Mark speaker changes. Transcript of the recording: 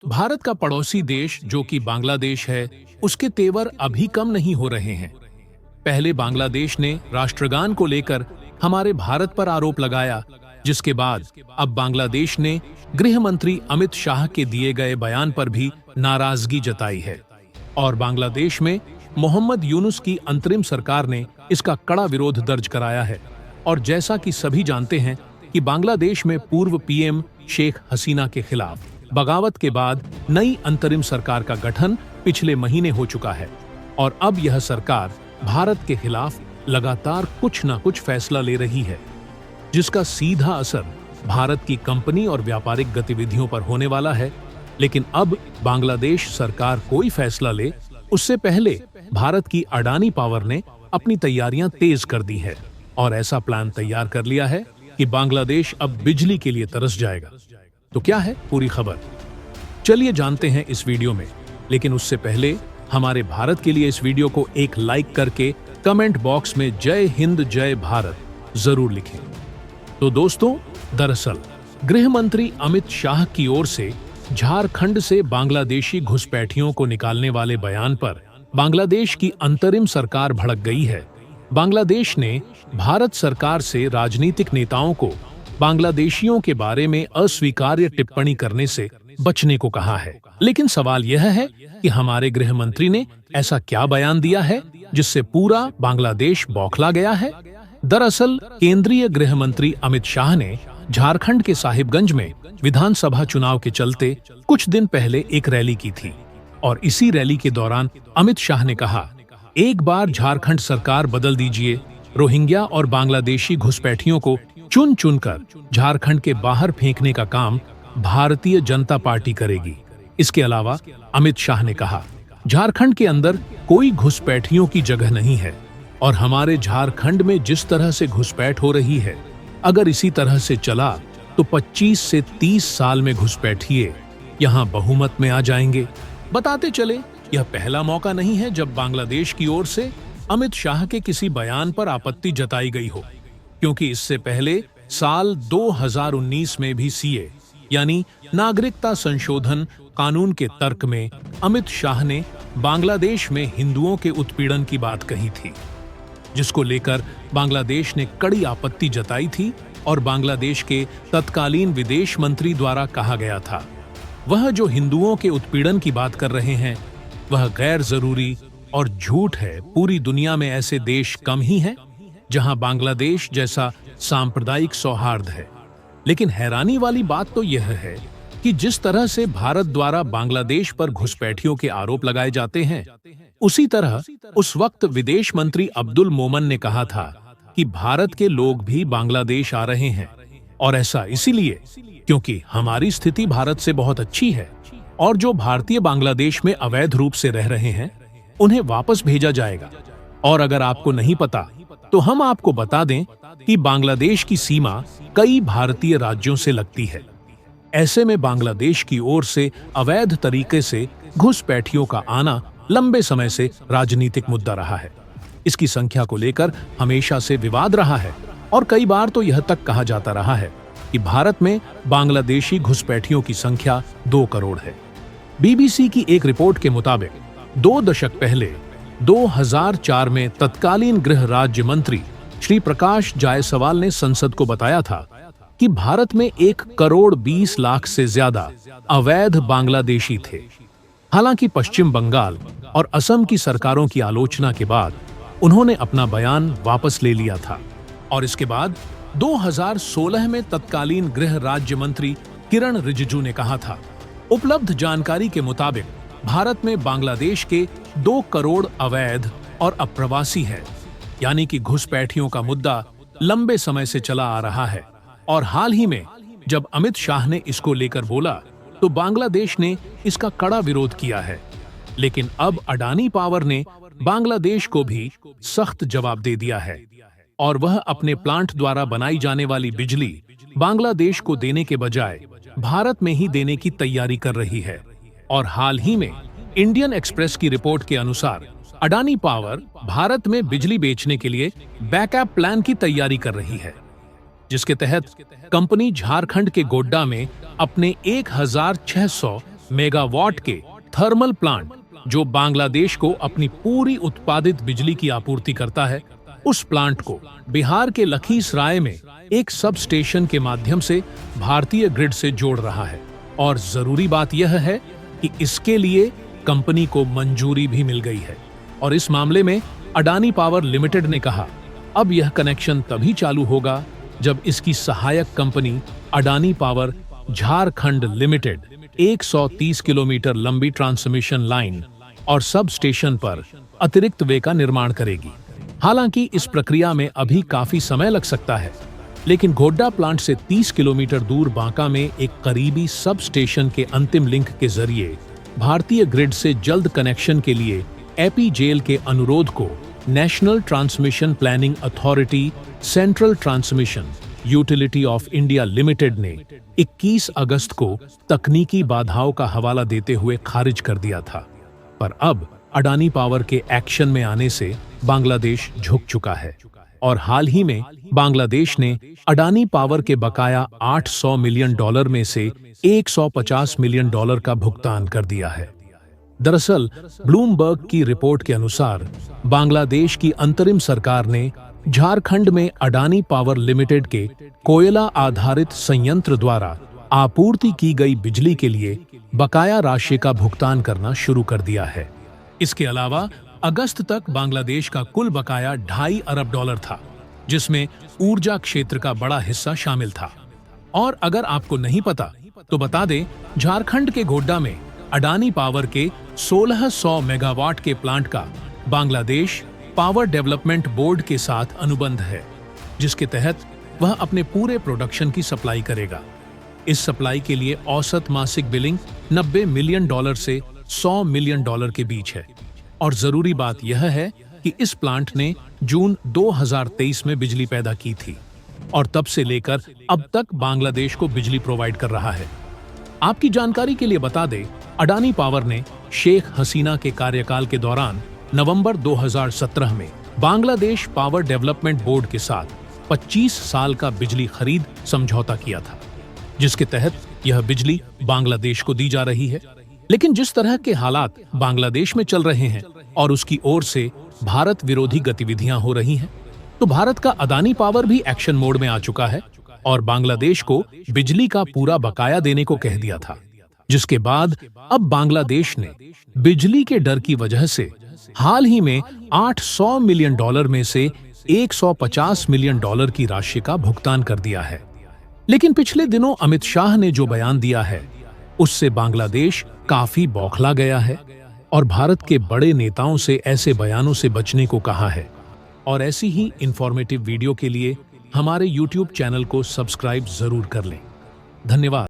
Speaker 1: भारत का पड़ोसी देश जो कि बांग्लादेश है, उसके तेवर अभी कम नहीं हो रहे हैं। पहले बांग्लादेश ने राष्ट्रगान को लेकर हमारे भारत पर आरोप लगाया, जिसके बाद अब बांग्लादेश ने गृह मंत्री अमित शाह के दिए गए बयान पर भी नाराजगी जताई है और बांग्लादेश में मोहम्मद यूनुस की अंतरिम सरकार ने इसका कड़ा विरोध दर्ज कराया है। और जैसा कि सभी जानते हैं कि बांग्लादेश में पूर्व पीएम शेख हसीना के खिलाफ बगावत के बाद नई अंतरिम सरकार का गठन पिछले महीने हो चुका है और अब यह सरकार भारत के खिलाफ लगातार कुछ न कुछ फैसला ले रही है, जिसका सीधा असर भारत की कंपनी और व्यापारिक गतिविधियों पर होने वाला है। लेकिन अब बांग्लादेश सरकार कोई फैसला ले, उससे पहले भारत की अडानी पावर ने अपनी तैयारियां तेज कर दी है और ऐसा प्लान तैयार कर लिया है कि बांग्लादेश अब बिजली के लिए तरस जाएगा। तो क्या है पूरी खबर, चलिए जानते हैं इस वीडियो में। लेकिन उससे पहले हमारे भारत के लिए इस वीडियो को एक लाइक करके कमेंट बॉक्स में जय हिंद जय भारत जरूर लिखें। तो दोस्तों, दरअसल गृह मंत्री अमित शाह की ओर से झारखंड से बांग्लादेशी घुसपैठियों को निकालने वाले बयान पर बांग्लादेश की अंतरिम सरकार भड़क गई है। बांग्लादेश ने भारत सरकार से राजनीतिक नेताओं को बांग्लादेशियों के बारे में अस्वीकार्य टिप्पणी करने से बचने को कहा है। लेकिन सवाल यह है कि हमारे गृह मंत्री ने ऐसा क्या बयान दिया है जिससे पूरा बांग्लादेश बौखला गया है। दरअसल केंद्रीय गृह मंत्री अमित शाह ने झारखंड के साहिबगंज में विधानसभा चुनाव के चलते कुछ दिन पहले एक रैली की थी और इसी रैली के दौरान अमित शाह ने कहा, एक बार झारखंड सरकार बदल दीजिए, रोहिंग्या और बांग्लादेशी घुसपैठियों को चुन चुनकर झारखंड के बाहर फेंकने का काम भारतीय जनता पार्टी करेगी। इसके अलावा अमित शाह ने कहा, झारखंड के अंदर कोई घुसपैठियों की जगह नहीं है और हमारे झारखंड में जिस तरह से घुसपैठ हो रही है, अगर इसी तरह से चला तो 25 से 30 साल में घुसपैठिए यहाँ बहुमत में आ जाएंगे। बताते चले, यह पहला मौका नहीं है जब बांग्लादेश की ओर से अमित शाह के किसी बयान पर आपत्ति जताई गई हो, क्योंकि इससे पहले साल 2019 में भी सीए यानी नागरिकता संशोधन कानून के तर्क में अमित शाह ने बांग्लादेश में हिंदुओं के उत्पीड़न की बात कही थी, जिसको लेकर बांग्लादेश ने कड़ी आपत्ति जताई थी और बांग्लादेश के तत्कालीन विदेश मंत्री द्वारा कहा गया था, वह जो हिंदुओं के उत्पीड़न की बात कर रहे हैं वह गैर जरूरी और झूठ है। पूरी दुनिया में ऐसे देश कम ही हैं जहां बांग्लादेश जैसा सांप्रदायिक सौहार्द है। लेकिन हैरानी वाली बात तो यह है कि जिस तरह से भारत द्वारा बांग्लादेश पर घुसपैठियों के आरोप लगाए जाते हैं, उसी तरह उस वक्त विदेश मंत्री अब्दुल मोमन ने कहा था कि भारत के लोग भी बांग्लादेश आ रहे हैं और ऐसा इसीलिए क्योंकि हमारी स्थिति भारत से बहुत अच्छी है और जो भारतीय बांग्लादेश में अवैध रूप से रह रहे हैं उन्हें वापस भेजा जाएगा। और अगर आपको नहीं पता तो हम आपको बता दें कि बांग्लादेश की सीमा कई भारतीय राज्यों से लगती है। ऐसे में बांग्लादेश की ओर से अवैध तरीके से घुसपैठियों का आना लंबे समय से राजनीतिक मुद्दा रहा है। इसकी संख्या को लेकर हमेशा से विवाद रहा है और कई बार तो यह तक कहा जाता रहा है कि भारत में बांग्लादेशी घुसपैठियों की संख्या 2 करोड़ है। बीबीसी की एक रिपोर्ट के मुताबिक 2 दशक पहले 2004 में तत्कालीन गृह राज्य मंत्री श्री प्रकाश जायसवाल ने संसद को बताया था कि भारत में 1 करोड़ 20 लाख से ज्यादा अवैध बांग्लादेशी थे। हालांकि पश्चिम बंगाल और असम की सरकारों की आलोचना के बाद उन्होंने अपना बयान वापस ले लिया था और इसके बाद 2016 में तत्कालीन गृह राज्य मंत्री किरण रिजिजू ने कहा था, उपलब्ध जानकारी के मुताबिक भारत में बांग्लादेश के 2 करोड़ अवैध और अप्रवासी है, यानी कि घुसपैठियों का मुद्दा लंबे समय से चला आ रहा है। और हाल ही में जब अमित शाह ने इसको लेकर बोला तो बांग्लादेश ने इसका कड़ा विरोध किया है। लेकिन अब अडानी पावर ने बांग्लादेश को भी सख्त जवाब दे दिया है और वह अपने प्लांट द्वारा बनाई जाने वाली बिजली बांग्लादेश को देने के बजाय भारत में ही देने की तैयारी कर रही है। और हाल ही में इंडियन एक्सप्रेस की रिपोर्ट के अनुसार अडानी पावर भारत में बिजली बेचने के लिए बैकअप प्लान की तैयारी कर रही है, जिसके तहत कंपनी झारखंड के गोड्डा में अपने 1600 मेगावाट के थर्मल प्लांट जो बांग्लादेश को अपनी पूरी उत्पादित बिजली की आपूर्ति करता है, उस प्लांट को बिहार के लखीसराय में एक सब स्टेशन के माध्यम से भारतीय ग्रिड से जोड़ रहा है। और जरूरी बात यह है कि इसके लिए कंपनी को मंजूरी भी मिल गई है। और इस मामले में अडानी पावर लिमिटेड ने कहा, अब यह कनेक्शन तभी चालू होगा जब इसकी सहायक company Adani power Jharkhand limited 130 kilometre लंबी ट्रांसमिशन लाइन और सब स्टेशन पर अतिरिक्त वे का निर्माण करेगी। हालांकि इस प्रक्रिया में अभी काफी समय लग सकता है, लेकिन घोड्डा प्लांट से 30 किलोमीटर दूर बांका में एक करीबी सब स्टेशन के अंतिम लिंक के जरिए भारतीय ग्रिड से जल्द कनेक्शन के लिए एपीजेल के अनुरोध को national transmission planning authority central transmission utility of India limited ने 21 अगस्त को तकनीकी बाधाओं का हवाला देते हुए खारिज कर दिया था। पर अब अडानी पावर के एक्शन में आने से बांग्लादेश झुक चुका है और हाल ही में बांग्लादेश ने अडानी पावर के बकाया $800 मिलियन में से $150 मिलियन का भुगतान कर दिया है। दरअसल ब्लूमबर्ग की रिपोर्ट के अनुसार बांग्लादेश की अंतरिम सरकार ने झारखंड में अडानी पावर लिमिटेड के कोयला आधारित संयंत्र द्वारा आपूर्ति की गई बिजली के लिए बकाया राशि का भुगतान करना शुरू कर दिया है। इसके अलावा अगस्त तक बांग्लादेश का कुल बकाया $2.5 अरब था, जिसमें ऊर्जा क्षेत्र का बड़ा हिस्सा शामिल था। और अगर आपको नहीं पता तो बता दें, झारखंड के घोड्डा में अडानी पावर के 1600 मेगावाट के प्लांट का बांग्लादेश पावर डेवलपमेंट बोर्ड के साथ अनुबंध है, जिसके तहत वह अपने पूरे प्रोडक्शन की सप्लाई करेगा। इस सप्लाई के लिए औसत मासिक बिलिंग $90 मिलियन से $100 मिलियन के बीच है। और जरूरी बात यह है कि इस प्लांट ने जून 2023 में बिजली पैदा की थी और तब से लेकर अब तक बांग्लादेश को बिजली प्रोवाइड कर रहा है। आपकी जानकारी के लिए बता दें, अडानी पावर ने शेख हसीना के कार्यकाल के दौरान नवंबर 2017 में बांग्लादेश पावर डेवलपमेंट बोर्ड के साथ 25 साल का बिजली खरीद समझौता किया था, जिसके तहत यह बिजली बांग्लादेश को दी जा रही है। लेकिन जिस तरह के हालात बांग्लादेश में चल रहे हैं और उसकी ओर से भारत विरोधी गतिविधियां हो रही हैं, तो भारत का अडानी पावर भी एक्शन मोड में आ चुका है और बांग्लादेश को बिजली का पूरा बकाया देने को कह दिया था, जिसके बाद अब बांग्लादेश ने बिजली के डर की वजह से हाल ही में $800 मिलियन में से $150 मिलियन की राशि का भुगतान कर दिया है। लेकिन पिछले दिनों अमित शाह ने जो बयान दिया है, उससे बांग्लादेश काफी बौखला गया है और भारत के बड़े नेताओं से ऐसे बयानों से बचने को कहा है। और ऐसी ही इंफॉर्मेटिव वीडियो के लिए हमारे YouTube चैनल को सब्सक्राइब जरूर कर लें। धन्यवाद।